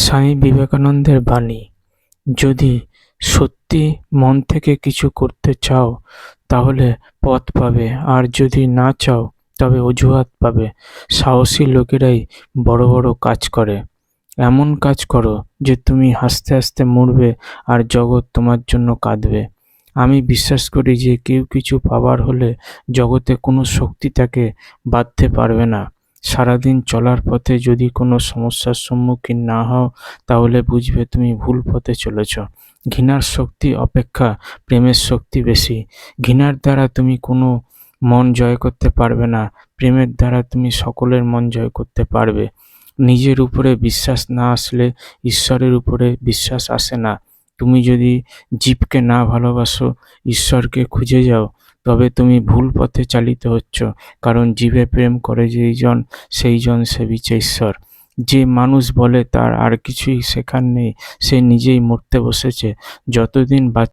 স্বামী বিবেকানন্দের বাণী, যদি সত্যি মন থেকে কিছু করতে চাও তাহলে পথ পাবে, আর যদি না চাও তবে অজুহাত পাবে। সাহসী লোকেরাই বড় বড় কাজ করে। এমন কাজ করো যে তুমি হাসতে হাসতে মরবে আর জগৎ তোমার জন্য কাঁদবে। আমি বিশ্বাস করি যে কেউ কিছু পাবার হলে জগতে কোনো শক্তি তাকে বাঁধতে পারবে না। সারাদিন চলার পথে যদি কোনো সমস্যার সম্মুখীন না হও তাহলে বুঝবে তুমি ভুল পথে চলেছ। ঘৃণার শক্তি অপেক্ষা প্রেমের শক্তি বেশি। ঘৃণার দ্বারা তুমি কোনো মন জয় করতে পারবে না, প্রেমের দ্বারা তুমি সকলের মন জয় করতে পারবে। নিজের উপরে বিশ্বাস না আসলে ঈশ্বরের উপরে বিশ্বাস আসে না। তুমি যদি জীবকে না ভালোবাসো, ঈশ্বরকে খুঁজে যাও, তবে তুমি ভুল পথে চালিত হচ্ছ। কারণ জীবে প্রেম করে যেইজন, সেইজন সেবিছে ঈশ্বর। যে মানুষ বলে তার আর কিছুই শেখার নেই, সে নিজেই মরতে বসেছে। যতদিন